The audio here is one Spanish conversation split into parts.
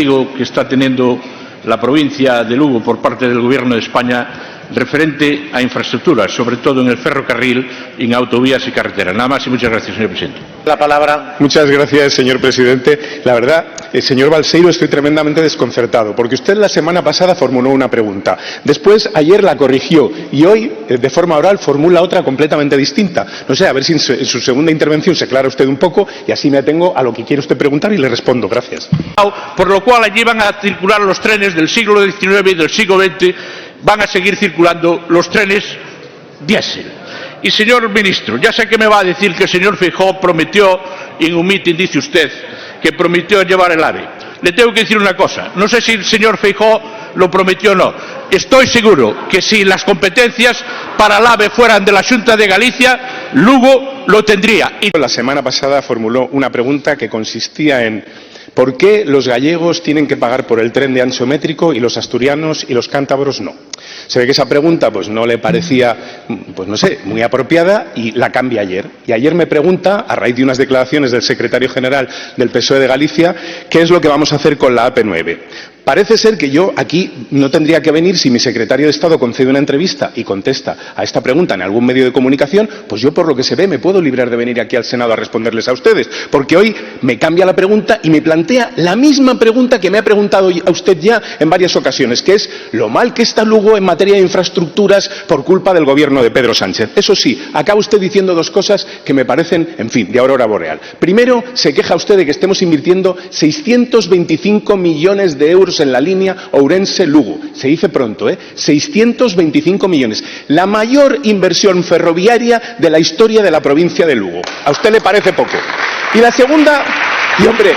que está teniendo la provincia de Lugo por parte del Gobierno de España referente a infraestructuras, sobre todo en el ferrocarril y en autovías y carreteras. Nada más y muchas gracias, señor presidente. La palabra. Muchas gracias, señor presidente. La verdad, señor Balseiro, estoy tremendamente desconcertado, porque usted la semana pasada formuló una pregunta. Después, ayer la corrigió y hoy, de forma oral, formula otra completamente distinta. No sé, a ver si en su segunda intervención se aclara usted un poco y así me atengo a lo que quiere usted preguntar y le respondo. Gracias. Por lo cual allí van a circular los trenes del siglo XIX y del siglo XX, van a seguir circulando los trenes diésel. Y señor ministro, ya sé que me va a decir que el señor Feijóo prometió en un mitin, dice usted, que prometió llevar el AVE. Le tengo que decir una cosa, no sé si el señor Feijóo lo prometió o no. Estoy seguro que si las competencias para el AVE fueran de la Xunta de Galicia, Lugo lo tendría. La semana pasada formuló una pregunta que consistía en ¿por qué los gallegos tienen que pagar por el tren de ancho métrico y los asturianos y los cántabros no? Se ve que esa pregunta pues no le parecía, pues no sé, muy apropiada y la cambia ayer. Y ayer me pregunta, a raíz de unas declaraciones del secretario general del PSOE de Galicia, qué es lo que vamos a hacer con la AP9. Parece ser que yo aquí no tendría que venir si mi secretario de Estado concede una entrevista y contesta a esta pregunta en algún medio de comunicación, pues yo por lo que se ve me puedo librar de venir aquí al Senado a responderles a ustedes, porque hoy me cambia la pregunta y me plantea la misma pregunta que me ha preguntado a usted ya en varias ocasiones, que es lo mal que está Lugo en materia de infraestructuras por culpa del gobierno de Pedro Sánchez. Eso sí, acaba usted diciendo dos cosas que me parecen, en fin, de aurora boreal. Primero, se queja usted de que estemos invirtiendo 625 millones de euros en la línea Ourense-Lugo. Se dice pronto, 625 millones. La mayor inversión ferroviaria de la historia de la provincia de Lugo. ¿A usted le parece poco? Y la segunda, y hombre,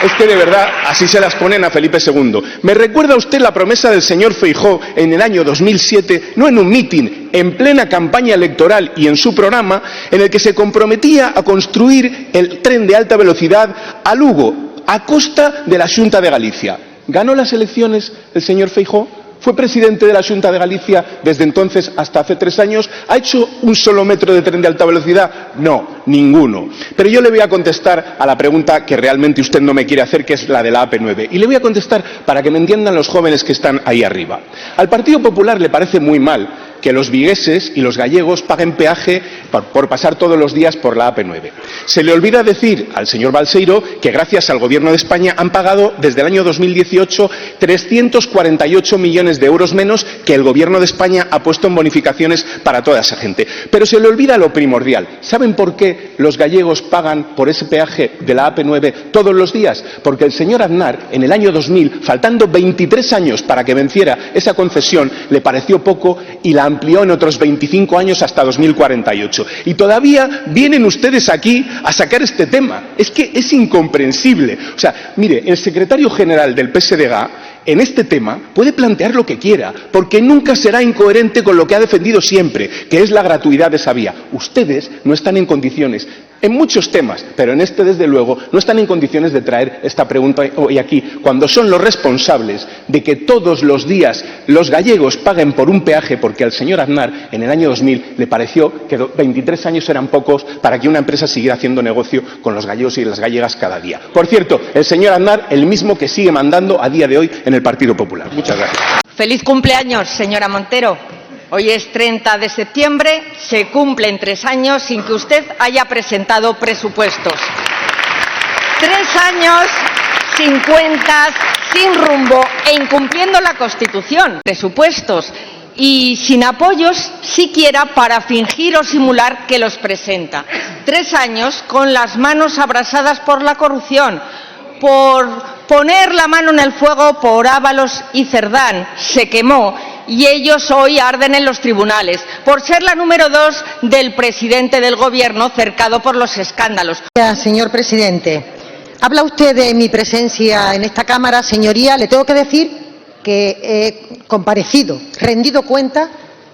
es que de verdad así se las ponen a Felipe II. ¿Me recuerda usted la promesa del señor Feijóo en el año 2007, no en un mitin, en plena campaña electoral y en su programa, en el que se comprometía a construir el tren de alta velocidad a Lugo, a costa de la Xunta de Galicia? ¿Ganó las elecciones el señor Feijóo? ¿Fue presidente de la Xunta de Galicia desde entonces hasta hace 3 años? ¿Ha hecho un solo metro de tren de alta velocidad? No, ninguno. Pero yo le voy a contestar a la pregunta que realmente usted no me quiere hacer, que es la de la AP9. Y le voy a contestar para que me entiendan los jóvenes que están ahí arriba. Al Partido Popular le parece muy mal que los vigueses y los gallegos paguen peaje por pasar todos los días por la AP9. Se le olvida decir al señor Balseiro que gracias al Gobierno de España han pagado desde el año 2018 348 millones de euros menos que el Gobierno de España ha puesto en bonificaciones para toda esa gente. Pero se le olvida lo primordial. ¿Saben por qué los gallegos pagan por ese peaje de la AP9 todos los días? Porque el señor Aznar, en el año 2000, faltando 23 años para que venciera esa concesión, le pareció poco y la amplió en otros 25 años hasta 2048. Y todavía vienen ustedes aquí a sacar este tema. Es que es incomprensible. O sea, mire, el secretario general del PSDG en este tema puede plantear lo que quiera, porque nunca será incoherente con lo que ha defendido siempre, que es la gratuidad de esa vía. Ustedes no están en condiciones, en muchos temas, pero en este desde luego, no están en condiciones de traer esta pregunta hoy aquí, cuando son los responsables de que todos los días los gallegos paguen por un peaje, porque al señor Aznar en el año 2000 le pareció que 23 años eran pocos para que una empresa siguiera haciendo negocio con los gallegos y las gallegas cada día. Por cierto, el señor Aznar, el mismo que sigue mandando a día de hoy en el Partido Popular. Muchas gracias. Feliz cumpleaños, señora Montero. Hoy es 30 de septiembre, se cumplen 3 años sin que usted haya presentado presupuestos. 3 años sin cuentas, sin rumbo e incumpliendo la Constitución. Presupuestos y sin apoyos siquiera para fingir o simular que los presenta. 3 años con las manos abrasadas por la corrupción, por poner la mano en el fuego por Ábalos y Cerdán, se quemó y ellos hoy arden en los tribunales por ser la número 2 del presidente del Gobierno cercado por los escándalos. Señor presidente, habla usted de mi presencia en esta Cámara, señoría. Le tengo que decir que he comparecido, rendido cuenta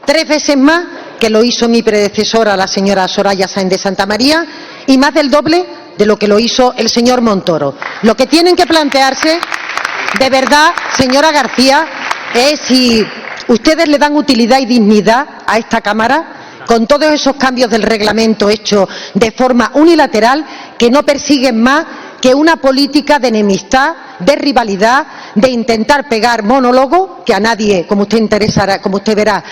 3 veces más que lo hizo mi predecesora, la señora Soraya Sáenz de Santamaría, y más del doble de lo que lo hizo el señor Montoro. Lo que tienen que plantearse, de verdad, señora García, es si ustedes le dan utilidad y dignidad a esta Cámara con todos esos cambios del reglamento hechos de forma unilateral, que no persiguen más que una política de enemistad, de rivalidad, de intentar pegar monólogo, que a nadie, como usted verá,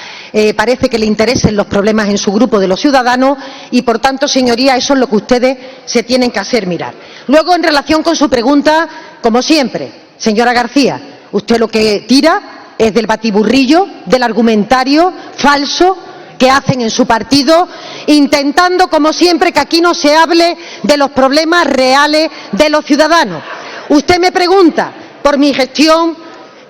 parece que le interesen los problemas en su grupo de los ciudadanos y, por tanto, señoría, eso es lo que ustedes se tienen que hacer mirar. Luego, en relación con su pregunta, como siempre, señora García, usted lo que tira es del batiburrillo, del argumentario falso que hacen en su partido, intentando, como siempre, que aquí no se hable de los problemas reales de los ciudadanos. Usted me pregunta por mi gestión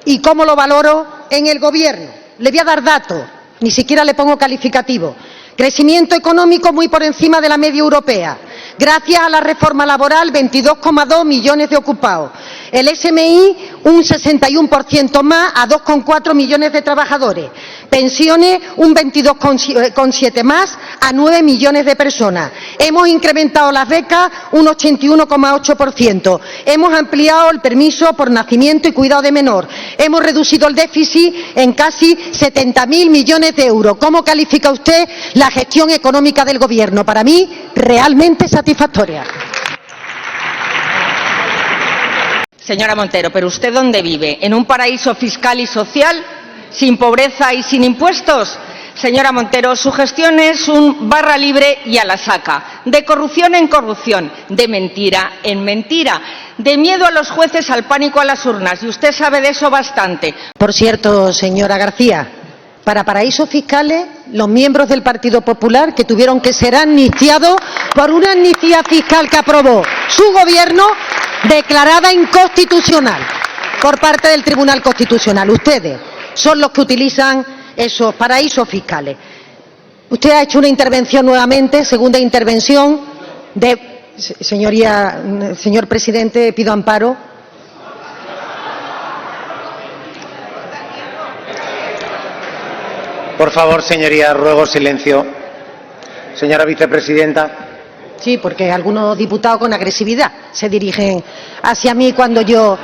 y cómo lo valoro en el Gobierno. Le voy a dar datos, ni siquiera le pongo calificativo. Crecimiento económico muy por encima de la media europea. Gracias a la reforma laboral, 22,2 millones de ocupados. El SMI, un 61% más, a 2,4 millones de trabajadores. Pensiones, un 22,7 más, a 9 millones de personas. Hemos incrementado las becas, un 81,8%. Hemos ampliado el permiso por nacimiento y cuidado de menor. Hemos reducido el déficit en casi 70.000 millones de euros. ¿Cómo califica usted la gestión económica del Gobierno? Para mí, realmente satisfactoria. Señora Montero, ¿pero usted dónde vive? ¿En un paraíso fiscal y social, sin pobreza y sin impuestos? Señora Montero, su gestión es un barra libre y a la saca, de corrupción en corrupción, de mentira en mentira, de miedo a los jueces al pánico a las urnas, y usted sabe de eso bastante. Por cierto, señora García, para paraísos fiscales, los miembros del Partido Popular que tuvieron que ser amnistiados por una amnistía fiscal que aprobó su Gobierno, declarada inconstitucional por parte del Tribunal Constitucional. Ustedes son los que utilizan esos paraísos fiscales. Usted ha hecho una intervención nuevamente, segunda intervención de... Señoría, señor presidente, pido amparo. Por favor, señoría, ruego silencio. Señora vicepresidenta. Sí, porque algunos diputados con agresividad se dirigen hacia mí cuando yo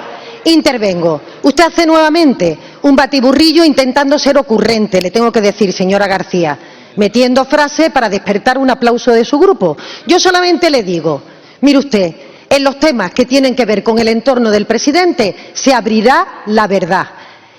intervengo. Usted hace nuevamente un batiburrillo intentando ser ocurrente, le tengo que decir, señora García, metiendo frases para despertar un aplauso de su grupo. Yo solamente le digo, mire usted, en los temas que tienen que ver con el entorno del presidente se abrirá la verdad.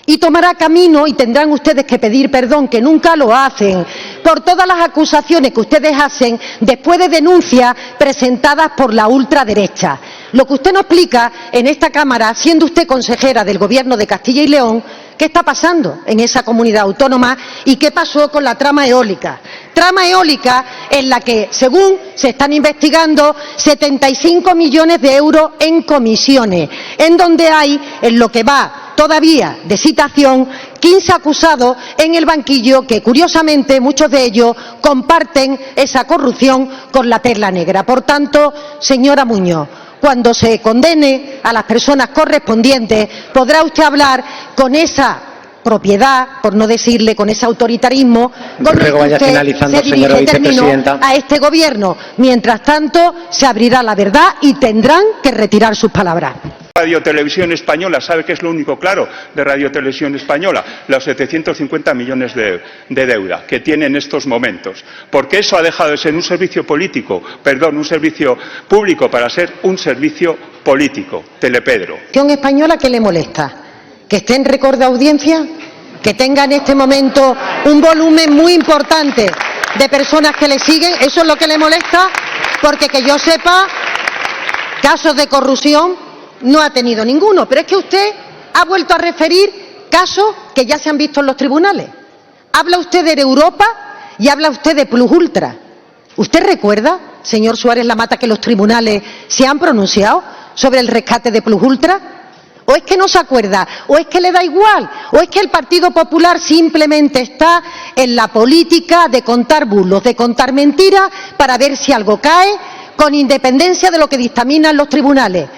Y tomará camino y tendrán ustedes que pedir perdón, que nunca lo hacen, por todas las acusaciones que ustedes hacen después de denuncias presentadas por la ultraderecha. Lo que usted no explica en esta Cámara, siendo usted consejera del Gobierno de Castilla y León, qué está pasando en esa comunidad autónoma y qué pasó con la trama eólica. Trama eólica en la que, según se están investigando, 75 millones de euros en comisiones, en donde hay, en lo que va todavía de citación, 15 acusados en el banquillo que, curiosamente, muchos de ellos comparten esa corrupción con la perla negra. Por tanto, señora Muñoz, cuando se condene a las personas correspondientes, podrá usted hablar con esa propiedad, por no decirle con ese autoritarismo, con el que usted se dirige, termino, a este Gobierno. Mientras tanto, se abrirá la verdad y tendrán que retirar sus palabras. Radio Televisión Española, ¿sabe qué es lo único claro de Radio Televisión Española? Los 750 millones de deuda que tiene en estos momentos. Porque eso ha dejado de ser un servicio un servicio público para ser un servicio político. Telepedro. ¿Televisión Española qué le molesta? ¿Que esté en récord de audiencia? ¿Que tenga en este momento un volumen muy importante de personas que le siguen? ¿Eso es lo que le molesta? Porque que yo sepa, casos de corrupción no ha tenido ninguno, pero es que usted ha vuelto a referir casos que ya se han visto en los tribunales. Habla usted de Europa y habla usted de Plus Ultra. ¿Usted recuerda, señor Suárez Lamata, que los tribunales se han pronunciado sobre el rescate de Plus Ultra? ¿O es que no se acuerda? ¿O es que le da igual? ¿O es que el Partido Popular simplemente está en la política de contar bulos, de contar mentiras para ver si algo cae, con independencia de lo que dictaminan los tribunales?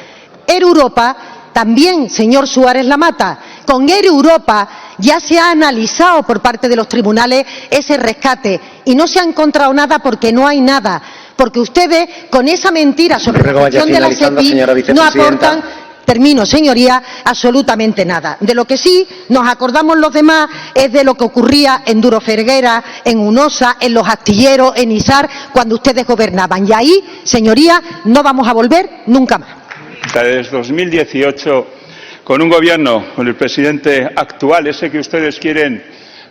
Air Europa, también, señor Suárez Lamata, con Air Europa ya se ha analizado por parte de los tribunales ese rescate y no se ha encontrado nada porque no hay nada, porque ustedes con esa mentira sobre la gestión de la SEPI no aportan, termino señoría, absolutamente nada. De lo que sí nos acordamos los demás es de lo que ocurría en Duro Felguera, en Unosa, en Los Astilleros, en Izar, cuando ustedes gobernaban. Y ahí, señoría, no vamos a volver nunca más. Desde 2018, con un gobierno, con el presidente actual, ese que ustedes quieren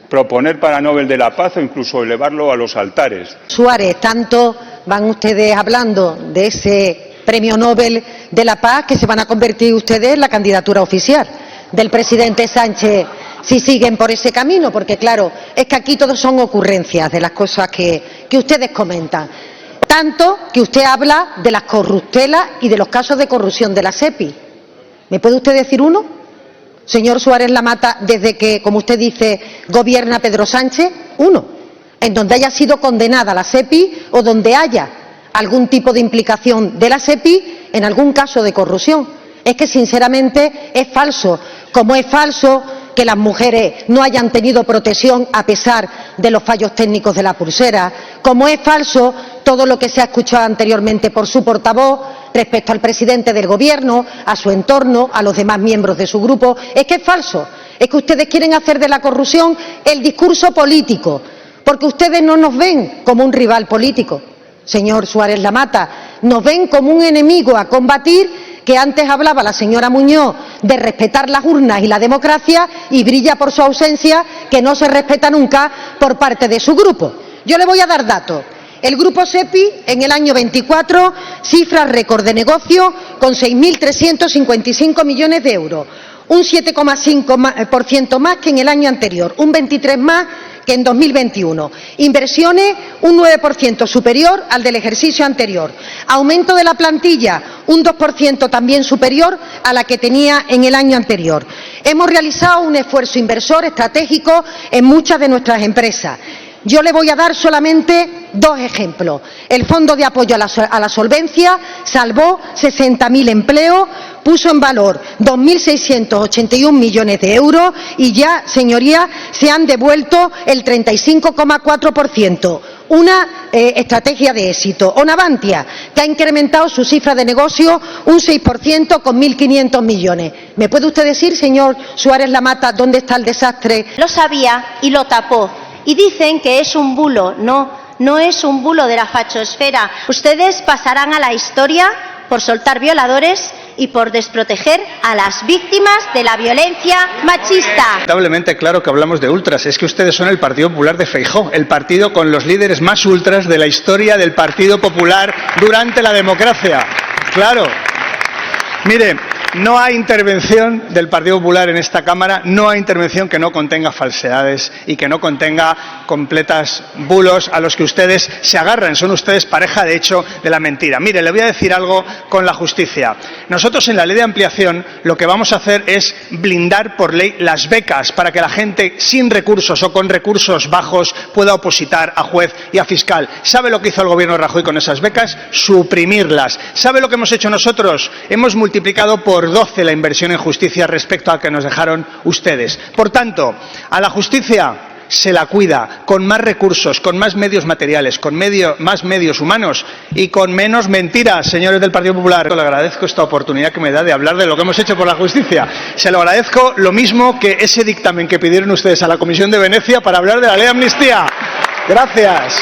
proponer para Nobel de la Paz o incluso elevarlo a los altares. Suárez, tanto van ustedes hablando de ese premio Nobel de la Paz que se van a convertir ustedes en la candidatura oficial del presidente Sánchez si siguen por ese camino, porque claro, es que aquí todo son ocurrencias de las cosas que ustedes comentan. Tanto que usted habla de las corruptelas y de los casos de corrupción de la SEPI. ¿Me puede usted decir uno, señor Suárez Lamata, desde que, como usted dice, gobierna Pedro Sánchez? Uno, en donde haya sido condenada la SEPI o donde haya algún tipo de implicación de la SEPI en algún caso de corrupción. Es que, sinceramente, es falso, como es falso que las mujeres no hayan tenido protección a pesar de los fallos técnicos de la pulsera, como es falso todo lo que se ha escuchado anteriormente por su portavoz respecto al presidente del Gobierno, a su entorno, a los demás miembros de su grupo. Es que es falso, es que ustedes quieren hacer de la corrupción el discurso político, porque ustedes no nos ven como un rival político, señor Suárez Lamata, nos ven como un enemigo a combatir, que antes hablaba la señora Muñoz de respetar las urnas y la democracia y brilla por su ausencia, que no se respeta nunca por parte de su grupo. Yo le voy a dar datos. El grupo SEPI en el año 24 cifra récord de negocio con 6.355 millones de euros, un 7,5% más que en el año anterior, un 23% más que en 2021. Inversiones un 9% superior al del ejercicio anterior. Aumento de la plantilla un 2% también superior a la que tenía en el año anterior. Hemos realizado un esfuerzo inversor estratégico en muchas de nuestras empresas. Yo le voy a dar solamente dos ejemplos. El Fondo de Apoyo a la Solvencia salvó 60.000 empleos, puso en valor 2.681 millones de euros y ya, señorías, se han devuelto el 35,4%. Una estrategia de éxito. O Navantia, que ha incrementado su cifra de negocio un 6% con 1.500 millones. ¿Me puede usted decir, señor Suárez Lamata, dónde está el desastre? Lo sabía y lo tapó. Y dicen que es un bulo. No es un bulo de la fachosfera. Ustedes pasarán a la historia por soltar violadores y por desproteger a las víctimas de la violencia machista. Lamentablemente, claro que hablamos de ultras. Es que ustedes son el Partido Popular de Feijóo, el partido con los líderes más ultras de la historia del Partido Popular durante la democracia. Claro. Mire, no hay intervención del Partido Popular en esta Cámara, no hay intervención que no contenga falsedades y que no contenga completas bulos a los que ustedes se agarran. Son ustedes pareja, de hecho, de la mentira. Mire, le voy a decir algo con la justicia. Nosotros en la ley de ampliación lo que vamos a hacer es blindar por ley las becas para que la gente sin recursos o con recursos bajos pueda opositar a juez y a fiscal. ¿Sabe lo que hizo el gobierno de Rajoy con esas becas? Suprimirlas. ¿Sabe lo que hemos hecho nosotros? Hemos multiplicado por 12 la inversión en justicia respecto a que nos dejaron ustedes. Por tanto, a la justicia se la cuida con más recursos, con más medios materiales, con más medios humanos y con menos mentiras, señores del Partido Popular. Le agradezco esta oportunidad que me da de hablar de lo que hemos hecho por la justicia. Se lo agradezco lo mismo que ese dictamen que pidieron ustedes a la Comisión de Venecia para hablar de la ley de amnistía. Gracias.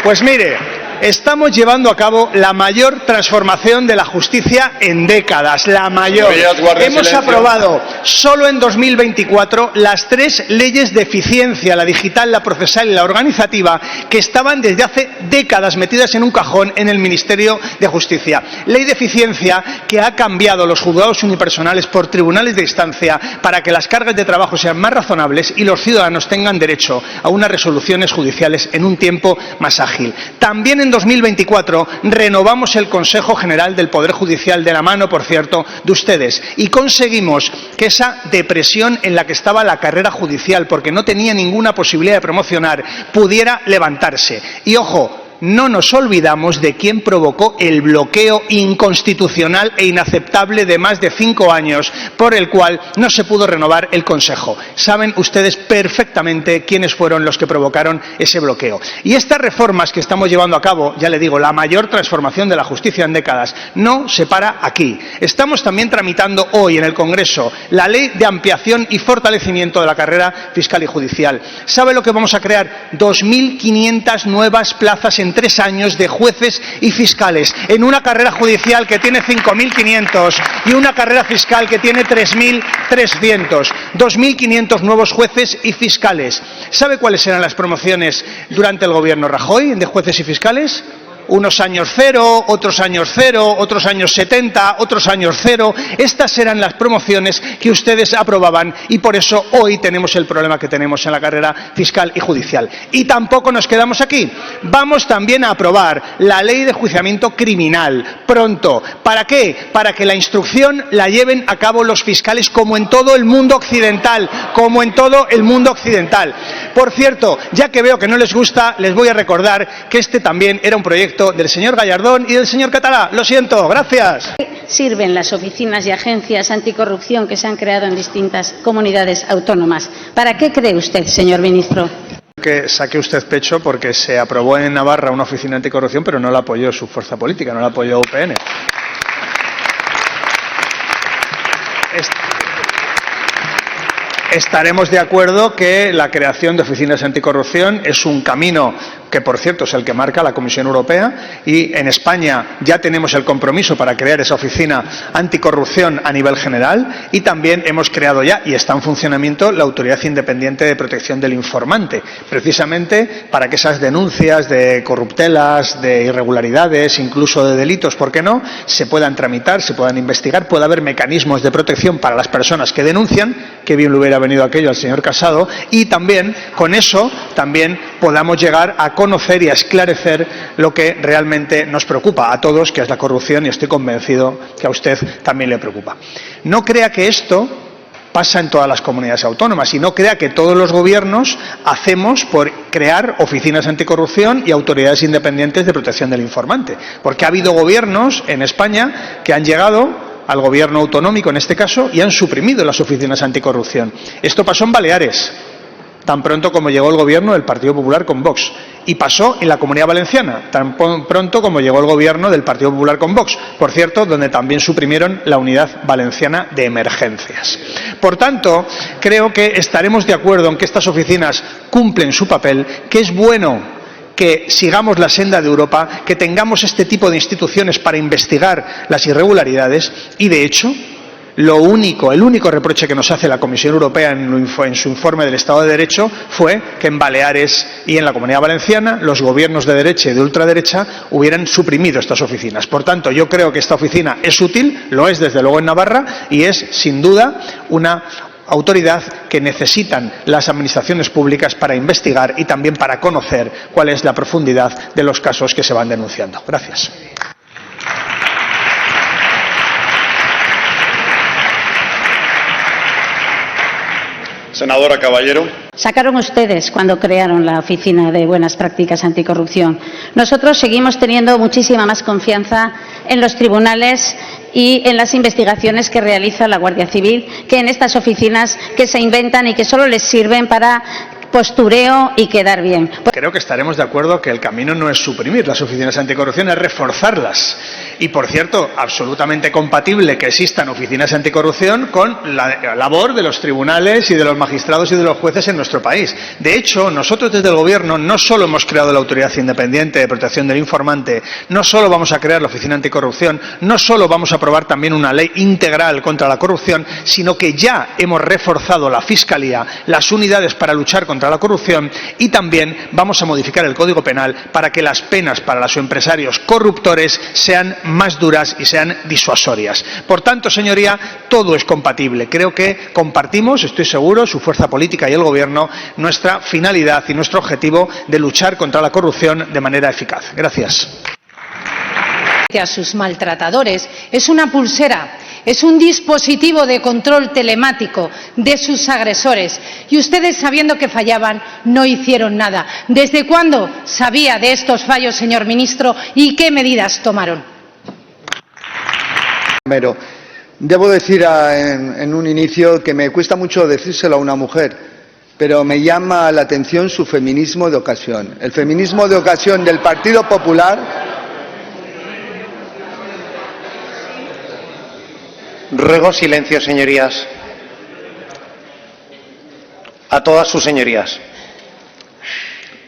Pues mire, estamos llevando a cabo la mayor transformación de la justicia en décadas, la mayor. Hemos aprobado solo en 2024 las 3 leyes de eficiencia, la digital, la procesal y la organizativa, que estaban desde hace décadas metidas en un cajón en el Ministerio de Justicia. Ley de eficiencia que ha cambiado los juzgados unipersonales por tribunales de instancia para que las cargas de trabajo sean más razonables y los ciudadanos tengan derecho a unas resoluciones judiciales en un tiempo más ágil. También en 2024 renovamos el Consejo General del Poder Judicial, de la mano, por cierto, de ustedes, y conseguimos que esa depresión en la que estaba la carrera judicial, porque no tenía ninguna posibilidad de promocionar, pudiera levantarse. Y ojo, no nos olvidamos de quién provocó el bloqueo inconstitucional e inaceptable de más de 5 años por el cual no se pudo renovar el Consejo. Saben ustedes perfectamente quiénes fueron los que provocaron ese bloqueo. Y estas reformas que estamos llevando a cabo, ya le digo, la mayor transformación de la justicia en décadas, no se para aquí. Estamos también tramitando hoy en el Congreso la Ley de Ampliación y Fortalecimiento de la Carrera Fiscal y Judicial. ¿Sabe lo que vamos a crear? 2.500 nuevas plazas en en 3 años de jueces y fiscales, en una carrera judicial que tiene 5.500 y una carrera fiscal que tiene 3.300. 2.500 nuevos jueces y fiscales. ¿Sabe cuáles eran las promociones durante el gobierno Rajoy de jueces y fiscales? Unos años 0, otros años 0, otros años 70, otros años 0. Estas eran las promociones que ustedes aprobaban y por eso hoy tenemos el problema que tenemos en la carrera fiscal y judicial. Y tampoco nos quedamos aquí. Vamos también a aprobar la ley de enjuiciamiento criminal pronto. ¿Para qué? Para que la instrucción la lleven a cabo los fiscales como en todo el mundo occidental, como en todo el mundo occidental. Por cierto, ya que veo que no les gusta, les voy a recordar que este también era un proyecto del señor Gallardón y del señor Catalá. Lo siento, gracias. Sirven las oficinas y agencias anticorrupción que se han creado en distintas comunidades autónomas. ¿Para qué cree usted, señor ministro? Que saque usted pecho porque se aprobó en Navarra una oficina anticorrupción, pero no la apoyó su fuerza política, no la apoyó UPN. Estaremos de acuerdo que la creación de oficinas anticorrupción es un camino que, por cierto, es el que marca la Comisión Europea y en España ya tenemos el compromiso para crear esa oficina anticorrupción a nivel general y también hemos creado ya y está en funcionamiento la Autoridad Independiente de Protección del Informante, precisamente para que esas denuncias de corruptelas, de irregularidades, incluso de delitos, ¿por qué no?, se puedan tramitar, se puedan investigar, pueda haber mecanismos de protección para las personas que denuncian, que bien le hubiera venido aquello al señor Casado, y también con eso también podamos llegar a conocer y a esclarecer lo que realmente nos preocupa a todos, que es la corrupción, y estoy convencido que a usted también le preocupa. No crea que esto pasa en todas las comunidades autónomas y no crea que todos los gobiernos hacemos por crear oficinas anticorrupción y autoridades independientes de protección del informante, porque ha habido gobiernos en España que han llegado al gobierno autonómico en este caso y han suprimido las oficinas anticorrupción. Esto pasó en Baleares, tan pronto como llegó el gobierno del Partido Popular con Vox, y pasó en la Comunidad Valenciana, tan pronto como llegó el gobierno del Partido Popular con Vox, por cierto, donde también suprimieron la Unidad Valenciana de Emergencias. Por tanto, creo que estaremos de acuerdo en que estas oficinas cumplen su papel, que es bueno que sigamos la senda de Europa, que tengamos este tipo de instituciones para investigar las irregularidades y, de hecho, el único reproche que nos hace la Comisión Europea en su informe del Estado de Derecho fue que en Baleares y en la Comunidad Valenciana los gobiernos de derecha y de ultraderecha hubieran suprimido estas oficinas. Por tanto, yo creo que esta oficina es útil, lo es desde luego en Navarra y es, sin duda, una autoridad que necesitan las administraciones públicas para investigar y también para conocer cuál es la profundidad de los casos que se van denunciando. Gracias. Senadora Caballero. Sacaron ustedes cuando crearon la Oficina de Buenas Prácticas Anticorrupción. Nosotros seguimos teniendo muchísima más confianza en los tribunales y en las investigaciones que realiza la Guardia Civil que en estas oficinas que se inventan y que solo les sirven para postureo y quedar bien. Creo que estaremos de acuerdo que el camino no es suprimir las oficinas anticorrupción, es reforzarlas. Y, por cierto, absolutamente compatible que existan oficinas anticorrupción con la labor de los tribunales y de los magistrados y de los jueces en nuestro país. De hecho, nosotros desde el Gobierno no solo hemos creado la Autoridad Independiente de Protección del Informante, no solo vamos a crear la Oficina Anticorrupción, no solo vamos a aprobar también una ley integral contra la corrupción, sino que ya hemos reforzado la Fiscalía, las unidades para luchar contra la corrupción y también vamos a modificar el Código Penal para que las penas para los empresarios corruptores sean más duras y sean disuasorias. Por tanto, señoría, todo es compatible. Creo que compartimos, estoy seguro, su fuerza política y el Gobierno, nuestra finalidad y nuestro objetivo de luchar contra la corrupción de manera eficaz. Gracias. A sus maltratadores es una pulsera, es un dispositivo de control telemático de sus agresores y ustedes, sabiendo que fallaban, no hicieron nada. ¿Desde cuándo sabía de estos fallos, señor ministro, y qué medidas tomaron? Pero debo decir en un inicio que me cuesta mucho decírselo a una mujer, pero me llama la atención su feminismo de ocasión. El feminismo de ocasión del Partido Popular. Ruego silencio, señorías. A todas sus señorías.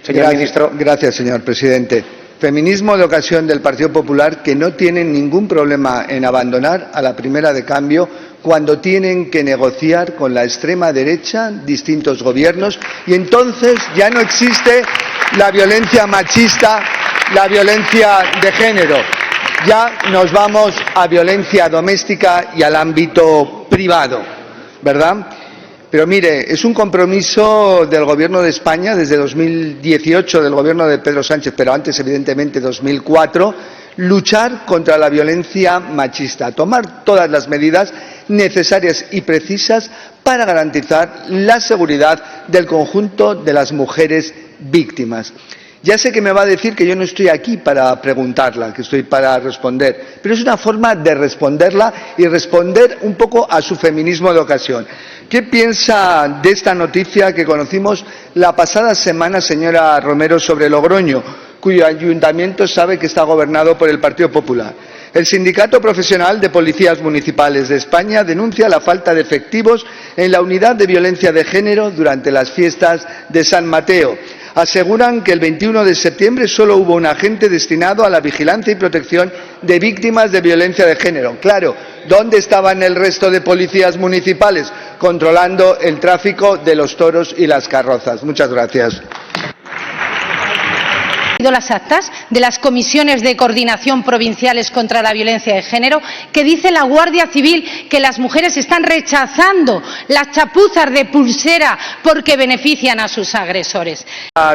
Señor ministro. Gracias, señor presidente. Feminismo de ocasión del Partido Popular, que no tienen ningún problema en abandonar a la primera de cambio cuando tienen que negociar con la extrema derecha distintos gobiernos, y entonces ya no existe la violencia machista, la violencia de género. Ya nos vamos a violencia doméstica y al ámbito privado, ¿verdad? Pero mire, es un compromiso del Gobierno de España desde 2018, del Gobierno de Pedro Sánchez, pero antes, evidentemente, 2004, luchar contra la violencia machista, tomar todas las medidas necesarias y precisas para garantizar la seguridad del conjunto de las mujeres víctimas. Ya sé que me va a decir que yo no estoy aquí para preguntarla, que estoy para responder, pero es una forma de responderla y responder un poco a su feminismo de ocasión. ¿Qué piensa de esta noticia que conocimos la pasada semana, señora Romero, sobre Logroño, cuyo ayuntamiento sabe que está gobernado por el Partido Popular? El Sindicato Profesional de Policías Municipales de España denuncia la falta de efectivos en la unidad de violencia de género durante las fiestas de San Mateo. Aseguran que el 21 de septiembre solo hubo un agente destinado a la vigilancia y protección de víctimas de violencia de género. Claro, ¿dónde estaban el resto de policías municipales controlando el tráfico de los toros y las carrozas? Muchas gracias. Las actas de las comisiones de coordinación provinciales contra la violencia de género, que dice la Guardia Civil que las mujeres están rechazando las chapuzas de pulsera porque benefician a sus agresores.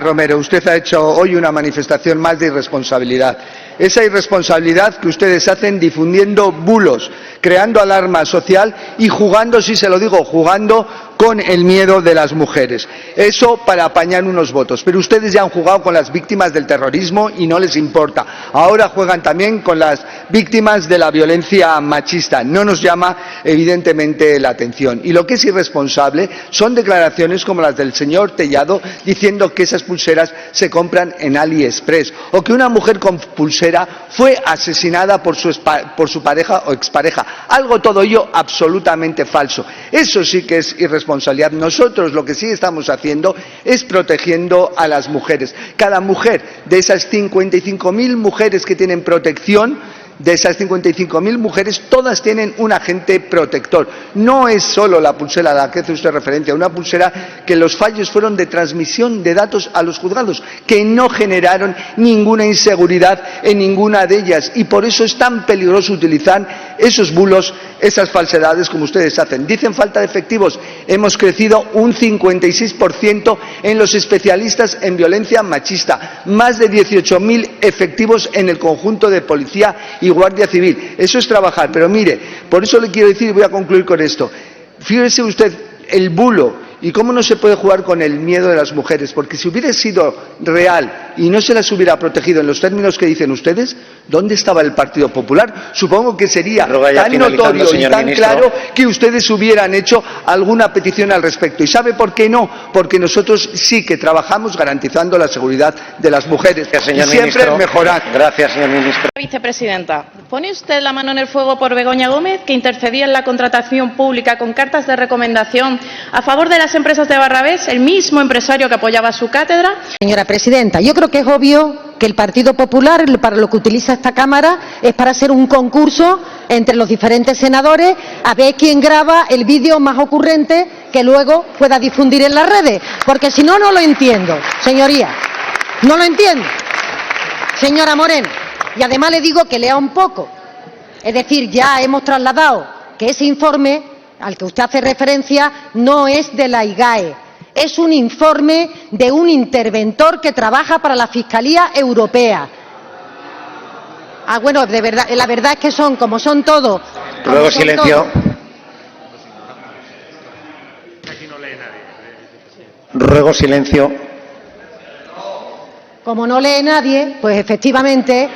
Romero, usted ha hecho hoy una manifestación más de irresponsabilidad. Esa irresponsabilidad que ustedes hacen difundiendo bulos, creando alarma social y jugando, sí se lo digo, jugando con el miedo de las mujeres. Eso para apañar unos votos. Pero ustedes ya han jugado con las víctimas del terrorismo y no les importa. Ahora juegan también con las víctimas de la violencia machista. No nos llama, evidentemente, la atención. Y lo que es irresponsable son declaraciones como las del señor Tellado diciendo que esas pulseras se compran en AliExpress, o que una mujer con pulsera fue asesinada por su pareja o expareja. Algo todo ello absolutamente falso. Eso sí que es irresponsabilidad. Nosotros lo que sí estamos haciendo es protegiendo a las mujeres. Cada mujer de esas 55.000 mujeres que tienen protección, de esas 55.000 mujeres, todas tienen un agente protector. No es solo la pulsera a la que hace usted referencia, una pulsera que los fallos fueron de transmisión de datos a los juzgados, que no generaron ninguna inseguridad en ninguna de ellas, y por eso es tan peligroso utilizar esos bulos, esas falsedades como ustedes hacen. Dicen falta de efectivos. Hemos crecido un 56% en los especialistas en violencia machista, más de 18.000 efectivos en el conjunto de policía y Guardia Civil. Eso es trabajar. Pero mire, por eso le quiero decir, y voy a concluir con esto, fíjese usted el bulo y cómo no se puede jugar con el miedo de las mujeres, porque si hubiera sido real y no se las hubiera protegido en los términos que dicen ustedes, ¿dónde estaba el Partido Popular? Supongo que sería tan notorio y tan claro que ustedes hubieran hecho alguna petición al respecto. ¿Y sabe por qué no? Porque nosotros sí que trabajamos garantizando la seguridad de las mujeres y siempre mejorar. Gracias, señor ministro. Vicepresidenta, ¿pone usted la mano en el fuego por Begoña Gómez, que intercedía en la contratación pública con cartas de recomendación a favor de las empresas de Barrabés, el mismo empresario que apoyaba su cátedra? Señora presidenta, yo creo que es obvio que el Partido Popular, para lo que utiliza esta Cámara, es para hacer un concurso entre los diferentes senadores a ver quién graba el vídeo más ocurrente que luego pueda difundir en las redes. Porque si no, no lo entiendo, señoría. No lo entiendo. Señora Moreno. Y además le digo que lea un poco. Es decir, ya hemos trasladado que ese informe al que usted hace referencia no es de la IGAE, es un informe de un interventor que trabaja para la Fiscalía Europea. Ah, bueno, de verdad, la verdad es que son como son todos. Luego silencio. Ruego silencio. Como no lee nadie, pues efectivamente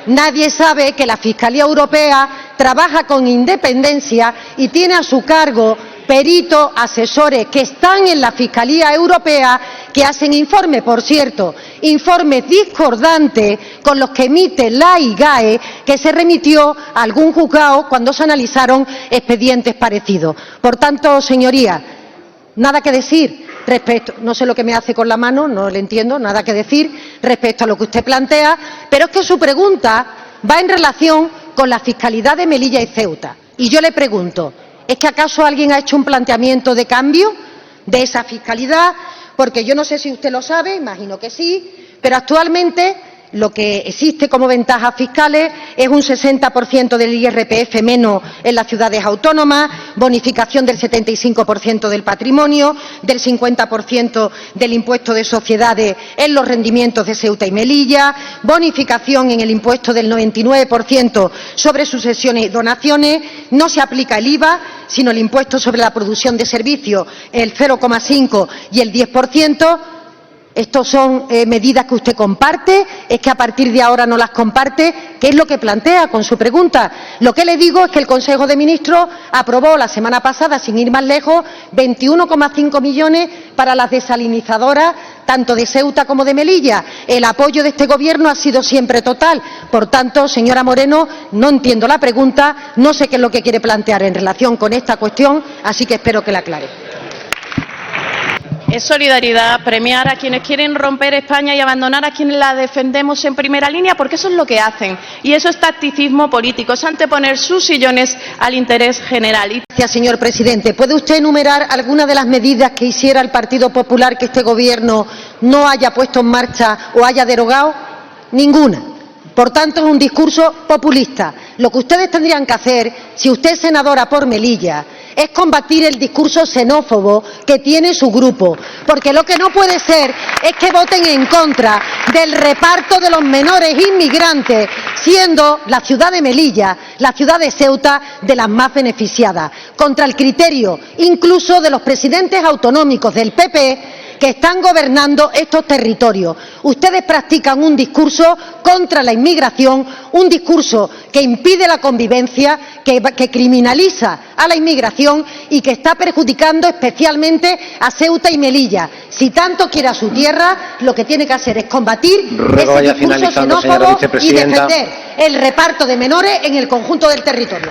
nadie sabe que la Fiscalía Europea trabaja con independencia y tiene a su cargo peritos, asesores que están en la Fiscalía Europea, que hacen informes, por cierto, informes discordantes con los que emite la IGAE, que se remitió a algún juzgado cuando se analizaron expedientes parecidos. Por tanto, señorías, nada que decir. respecto, no sé lo que me hace con la mano, no le entiendo, nada que decir respecto a lo que usted plantea, pero es que su pregunta va en relación con la fiscalidad de Melilla y Ceuta. Y yo le pregunto, ¿es que acaso alguien ha hecho un planteamiento de cambio de esa fiscalidad? Porque yo no sé si usted lo sabe, imagino que sí, pero actualmente lo que existe como ventajas fiscales es un 60% del IRPF menos en las ciudades autónomas, bonificación del 75% del patrimonio, del 50% del impuesto de sociedades en los rendimientos de Ceuta y Melilla, bonificación en el impuesto del 99% sobre sucesiones y donaciones, no se aplica el IVA, sino el impuesto sobre la producción de servicios, el 0,5 y el 10%. Estos son medidas que usted comparte, es que a partir de ahora no las comparte. ¿Qué es lo que plantea con su pregunta? Lo que le digo es que el Consejo de Ministros aprobó la semana pasada, sin ir más lejos, 21,5 millones para las desalinizadoras, tanto de Ceuta como de Melilla. El apoyo de este Gobierno ha sido siempre total. Por tanto, señora Moreno, no entiendo la pregunta, no sé qué es lo que quiere plantear en relación con esta cuestión, así que espero que la aclare. Es solidaridad premiar a quienes quieren romper España y abandonar a quienes la defendemos en primera línea, porque eso es lo que hacen. Y eso es tacticismo político, es anteponer sus sillones al interés general. Gracias, señor presidente. ¿Puede usted enumerar algunas de las medidas que hiciera el Partido Popular que este Gobierno no haya puesto en marcha o haya derogado? Ninguna. Por tanto, es un discurso populista. Lo que ustedes tendrían que hacer, si usted es senadora por Melilla, es combatir el discurso xenófobo que tiene su grupo, porque lo que no puede ser es que voten en contra del reparto de los menores inmigrantes, siendo la ciudad de Melilla, la ciudad de Ceuta, de las más beneficiadas, contra el criterio incluso de los presidentes autonómicos del PP que están gobernando estos territorios. Ustedes practican un discurso contra la inmigración, un discurso que impide la convivencia, que criminaliza a la inmigración y que está perjudicando especialmente a Ceuta y Melilla. Si tanto quiere a su tierra, lo que tiene que hacer es combatir ese discurso xenófobo y defender el reparto de menores en el conjunto del territorio.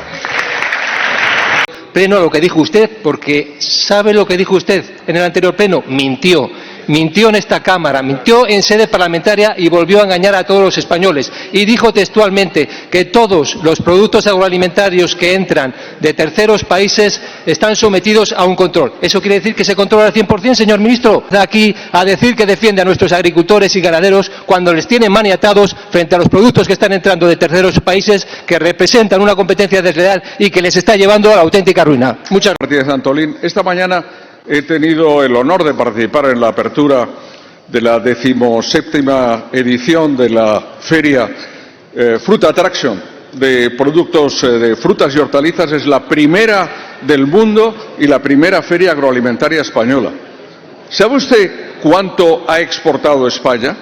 Pleno lo que dijo usted, porque ¿sabe lo que dijo usted en el anterior pleno? Mintió. Mintió en esta Cámara, mintió en sede parlamentaria y volvió a engañar a todos los españoles. Y dijo textualmente que todos los productos agroalimentarios que entran de terceros países están sometidos a un control. ¿Eso quiere decir que se controla al 100%, señor ministro? Da aquí a decir que defiende a nuestros agricultores y ganaderos cuando les tienen maniatados frente a los productos que están entrando de terceros países que representan una competencia desleal y que les está llevando a la auténtica ruina. Muchas gracias. Martínez Antolín. Esta mañana he tenido el honor de participar en la apertura de la 17ª edición de la feria Fruit Attraction de productos de frutas y hortalizas. Es la primera del mundo y la primera feria agroalimentaria española. ¿Sabe usted cuánto ha exportado España?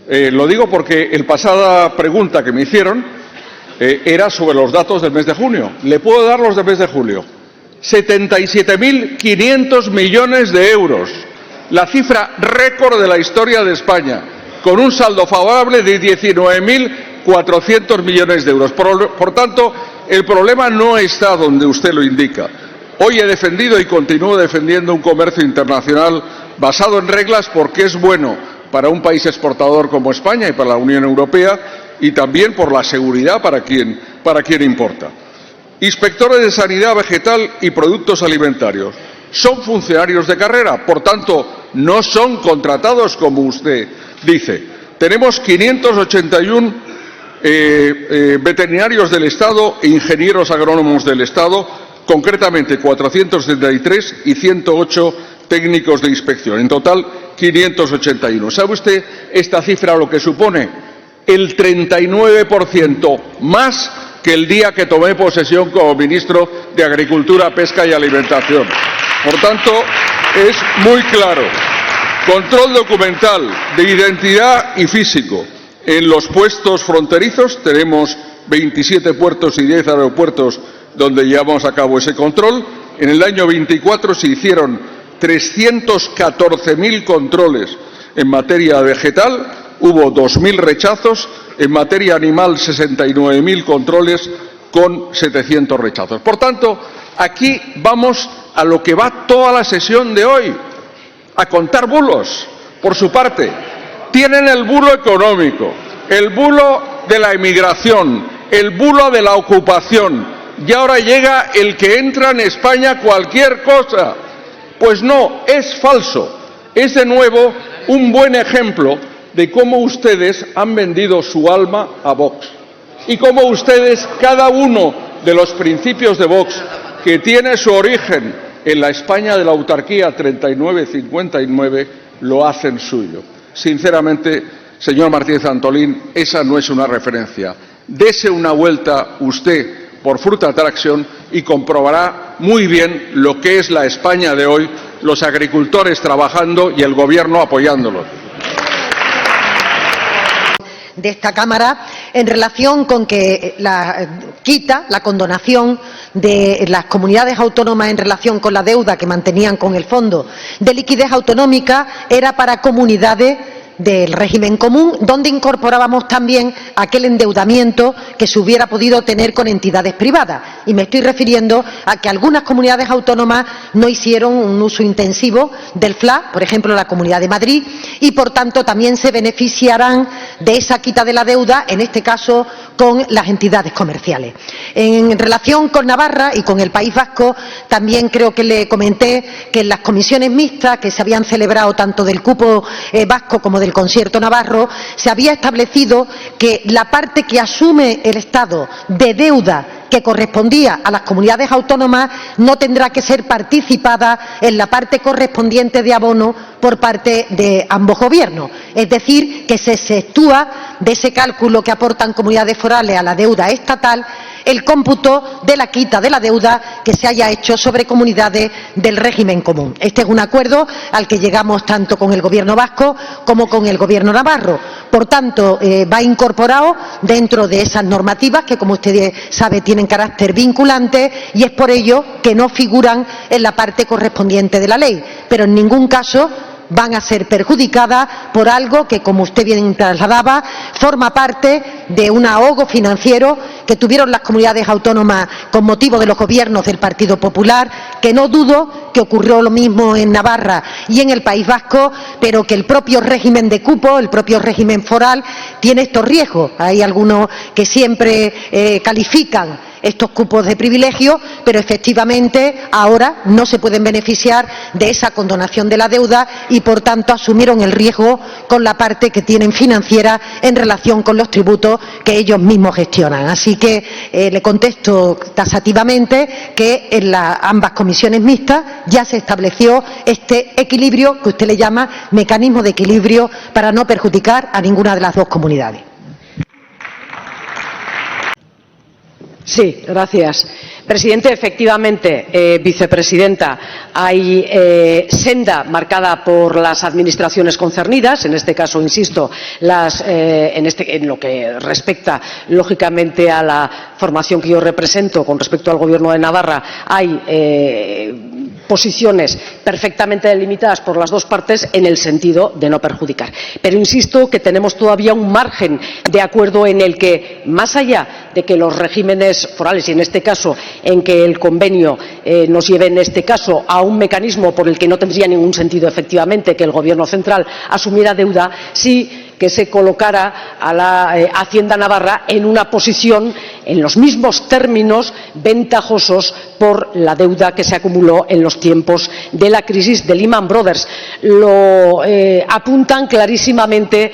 Lo digo porque la pasada pregunta que me hicieron era sobre los datos del mes de junio. Le puedo dar los del mes de julio. 77.500 millones de euros, la cifra récord de la historia de España, con un saldo favorable de 19.400 millones de euros. Por tanto, el problema no está donde usted lo indica. Hoy he defendido y continúo defendiendo un comercio internacional basado en reglas porque es bueno para un país exportador como España y para la Unión Europea, y también por la seguridad para quien importa. Inspectores de sanidad vegetal y productos alimentarios son funcionarios de carrera, por tanto, no son contratados como usted dice. Tenemos 581 veterinarios del Estado e ingenieros agrónomos del Estado, concretamente 473 y 108 técnicos de inspección. En total, 581. ¿Sabe usted esta cifra lo que supone? El 39% más que el día que tomé posesión como ministro de Agricultura, Pesca y Alimentación. Por tanto, es muy claro. Control documental de identidad y físico. En los puestos fronterizos tenemos 27 puertos y 10 aeropuertos donde llevamos a cabo ese control. En el año 24 se hicieron 314.000 controles en materia vegetal, hubo 2.000 rechazos. En materia animal, 69.000 controles con 700 rechazos. Por tanto, aquí vamos a lo que va toda la sesión de hoy, a contar bulos. Por su parte, tienen el bulo económico, el bulo de la inmigración, el bulo de la ocupación, y ahora llega el que entra en España cualquier cosa. Pues no, es falso. Es de nuevo un buen ejemplo de cómo ustedes han vendido su alma a Vox y cómo ustedes, cada uno de los principios de Vox, que tiene su origen en la España de la autarquía 39-59, lo hacen suyo. Sinceramente, señor Martínez Antolín, esa no es una referencia. Dese una vuelta usted por Fruta Atracción y comprobará muy bien lo que es la España de hoy, los agricultores trabajando y el Gobierno apoyándolos. De esta Cámara en relación con que la condonación de las comunidades autónomas en relación con la deuda que mantenían con el Fondo de Liquidez Autonómica era para comunidades del régimen común, donde incorporábamos también aquel endeudamiento que se hubiera podido tener con entidades privadas. Y me estoy refiriendo a que algunas comunidades autónomas no hicieron un uso intensivo del FLA, por ejemplo la Comunidad de Madrid, y por tanto también se beneficiarán de esa quita de la deuda, en este caso con las entidades comerciales. En relación con Navarra y con el País Vasco, también creo que le comenté que en las comisiones mixtas que se habían celebrado tanto del cupo vasco como del concierto navarro, se había establecido que la parte que asume el Estado de deuda que correspondía a las comunidades autónomas no tendrá que ser participada en la parte correspondiente de abono por parte de ambos gobiernos. Es decir, que se exceptúa de ese cálculo que aportan comunidades forales a la deuda estatal el cómputo de la quita de la deuda que se haya hecho sobre comunidades del régimen común. Este es un acuerdo al que llegamos tanto con el Gobierno vasco como con el Gobierno navarro. Por tanto, va incorporado dentro de esas normativas que, como usted sabe, tienen carácter vinculante, y es por ello que no figuran en la parte correspondiente de la ley, pero en ningún caso van a ser perjudicadas por algo que, como usted bien trasladaba, forma parte de un ahogo financiero que tuvieron las comunidades autónomas con motivo de los gobiernos del Partido Popular, que no dudo que ocurrió lo mismo en Navarra y en el País Vasco, pero que el propio régimen de cupo, el propio régimen foral, tiene estos riesgos. Hay algunos que siempre califican estos cupos de privilegio, pero efectivamente ahora no se pueden beneficiar de esa condonación de la deuda y, por tanto, asumieron el riesgo con la parte que tienen financiera en relación con los tributos que ellos mismos gestionan. Así que le contesto taxativamente que en ambas comisiones mixtas ya se estableció este equilibrio que usted le llama mecanismo de equilibrio para no perjudicar a ninguna de las dos comunidades. Sí, gracias. Presidente, efectivamente, vicepresidenta, hay senda marcada por las administraciones concernidas, en este caso, insisto, en lo que respecta, lógicamente, a la formación que yo represento con respecto al Gobierno de Navarra, hay posiciones perfectamente delimitadas por las dos partes en el sentido de no perjudicar. Pero insisto que tenemos todavía un margen de acuerdo en el que, más allá de que los regímenes forales, y en este caso en que el convenio nos lleve en este caso a un mecanismo por el que no tendría ningún sentido efectivamente que el Gobierno central asumiera deuda, sí que se colocara a la Hacienda Navarra en una posición, en los mismos términos, ventajosos por la deuda que se acumuló en los tiempos de la crisis de Lehman Brothers. Lo apuntan clarísimamente,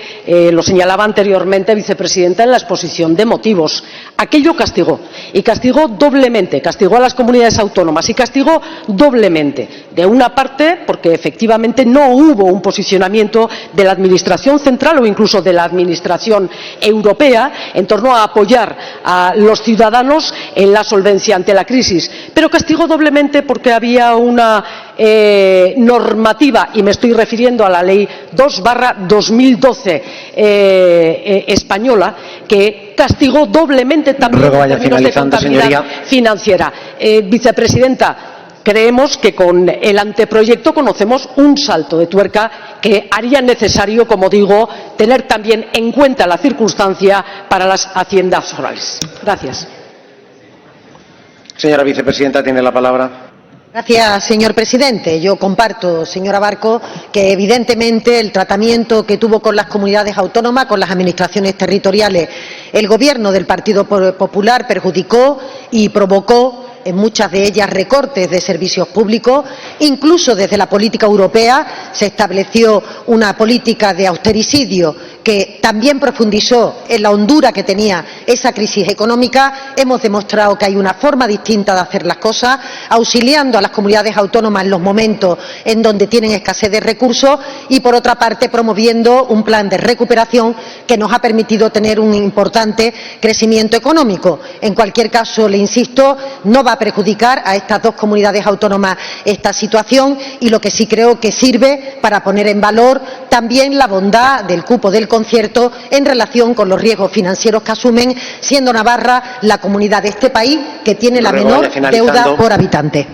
lo señalaba anteriormente, vicepresidenta, en la exposición de motivos. Aquello castigó, y castigó doblemente, castigó a las comunidades autónomas y castigó doblemente. De una parte, porque efectivamente no hubo un posicionamiento de la Administración central o incluso de la Administración europea en torno a apoyar a los ciudadanos en la solvencia ante la crisis, pero castigó doblemente porque había una normativa, y me estoy refiriendo a la Ley 2/2012 española, que castigó doblemente también en términos de contabilidad financiera. Vicepresidenta, creemos que con el anteproyecto conocemos un salto de tuerca que haría necesario, como digo, tener también en cuenta la circunstancia para las haciendas forales. Gracias. Señora vicepresidenta, tiene la palabra. Gracias, señor presidente. Yo comparto, señora Barco, que evidentemente el tratamiento que tuvo con las comunidades autónomas, con las administraciones territoriales, el Gobierno del Partido Popular perjudicó y provocó en muchas de ellas recortes de servicios públicos. Incluso desde la política europea se estableció una política de austericidio que también profundizó en la hondura que tenía esa crisis económica. Hemos demostrado que hay una forma distinta de hacer las cosas, auxiliando a las comunidades autónomas en los momentos en donde tienen escasez de recursos y, por otra parte, promoviendo un plan de recuperación que nos ha permitido tener un importante crecimiento económico. En cualquier caso, le insisto, no va a perjudicar a estas dos comunidades autónomas esta situación, y lo que sí creo que sirve para poner en valor también la bondad del cupo del concierto en relación con los riesgos financieros que asumen, siendo Navarra la comunidad de este país que tiene la menor deuda por habitante.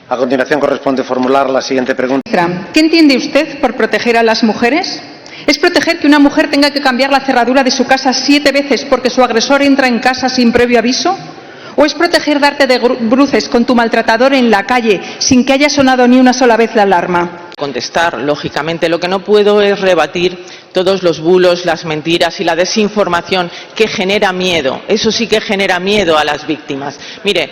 A continuación corresponde formular la siguiente pregunta. ¿Qué entiende usted por proteger a las mujeres? ¿Es proteger que una mujer tenga que cambiar la cerradura de su casa 7 veces porque su agresor entra en casa sin previo aviso? ¿O es proteger darte de bruces con tu maltratador en la calle sin que haya sonado ni una sola vez la alarma? Contestar, lógicamente. Lo que no puedo es rebatir todos los bulos, las mentiras y la desinformación que genera miedo. Eso sí que genera miedo a las víctimas. Mire,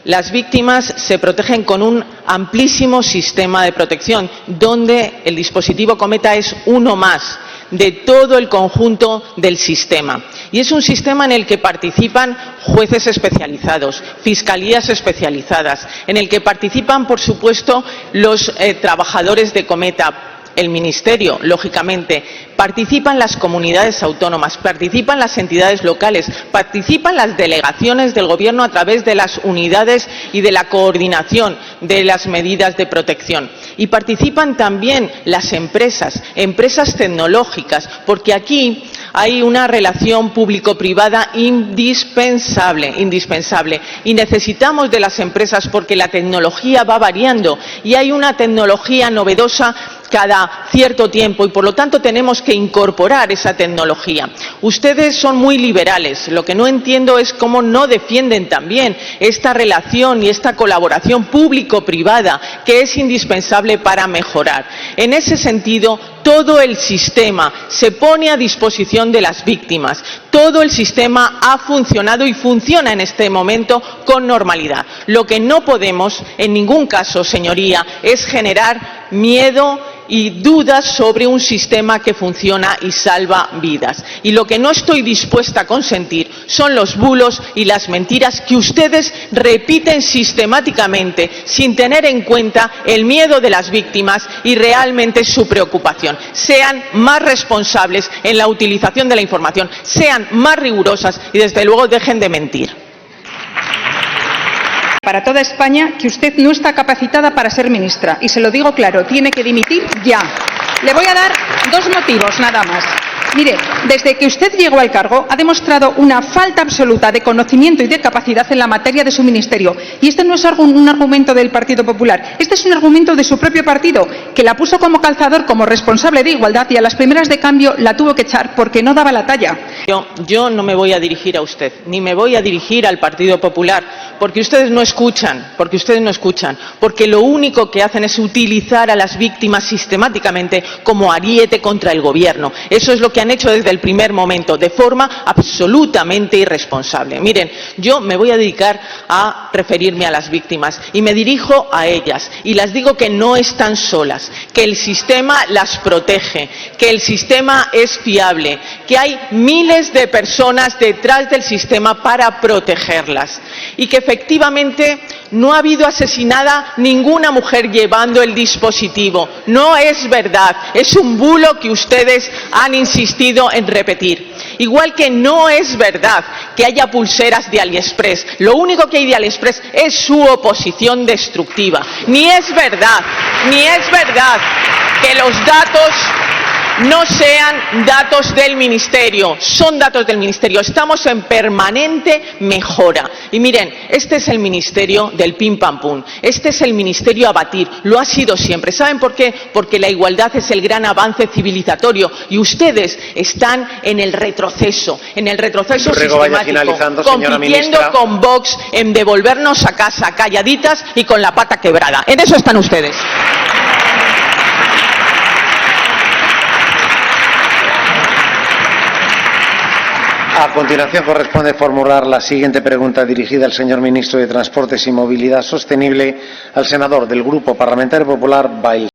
las víctimas se protegen con un amplísimo sistema de protección, donde el dispositivo Cometa es uno más de todo el conjunto del sistema. Y es un sistema en el que participan jueces especializados, fiscalías especializadas, en el que participan, por supuesto, los trabajadores de Cometa, el Ministerio, lógicamente, participan las comunidades autónomas, participan las entidades locales, participan las delegaciones del Gobierno a través de las unidades y de la coordinación de las medidas de protección. Y participan también las empresas tecnológicas, porque aquí hay una relación público-privada indispensable, y necesitamos de las empresas porque la tecnología va variando y hay una tecnología novedosa cada cierto tiempo, y por lo tanto tenemos que incorporar esa tecnología. Ustedes son muy liberales, lo que no entiendo es cómo no defienden también esta relación y esta colaboración público-privada que es indispensable para mejorar. En ese sentido, todo el sistema se pone a disposición de las víctimas. Todo el sistema ha funcionado y funciona en este momento con normalidad. Lo que no podemos, en ningún caso, señoría, es generar miedo y dudas sobre un sistema que funciona y salva vidas. Y lo que no estoy dispuesta a consentir son los bulos y las mentiras que ustedes repiten sistemáticamente sin tener en cuenta el miedo de las víctimas y realmente su preocupación. Sean más responsables en la utilización de la información, sean más rigurosas y, desde luego, dejen de mentir. Para toda España que usted no está capacitada para ser ministra. Y se lo digo claro, tiene que dimitir ya. Le voy a dar 2 motivos nada más. Mire, desde que usted llegó al cargo ha demostrado una falta absoluta de conocimiento y de capacidad en la materia de su ministerio. Y este no es un argumento del Partido Popular, este es un argumento de su propio partido, que la puso como calzador como responsable de igualdad y a las primeras de cambio la tuvo que echar porque no daba la talla. Yo no me voy a dirigir a usted, ni me voy a dirigir al Partido Popular, porque ustedes no escuchan, porque lo único que hacen es utilizar a las víctimas sistemáticamente como ariete contra el Gobierno. Eso es lo que han hecho desde el primer momento, de forma absolutamente irresponsable. Miren, yo me voy a dedicar a referirme a las víctimas y me dirijo a ellas y les digo que no están solas, que el sistema las protege, que el sistema es fiable, que hay miles de personas detrás del sistema para protegerlas y que efectivamente no ha habido asesinada ninguna mujer llevando el dispositivo. No es verdad, es un bulo que ustedes han insistido en repetir. Igual que no es verdad que haya pulseras de AliExpress. Lo único que hay de AliExpress es su oposición destructiva. Ni es verdad que los no sean datos del Ministerio, son datos del Ministerio. Estamos en permanente mejora. Y miren, este es el Ministerio del pim pam pum, este es el Ministerio a batir, lo ha sido siempre. ¿Saben por qué? Porque la igualdad es el gran avance civilizatorio y ustedes están en el retroceso sistemático, compitiendo con Vox en devolvernos a casa calladitas y con la pata quebrada. En eso están ustedes. A continuación corresponde formular la siguiente pregunta dirigida al señor ministro de Transportes y Movilidad Sostenible, al senador del Grupo Parlamentario Popular, Bail.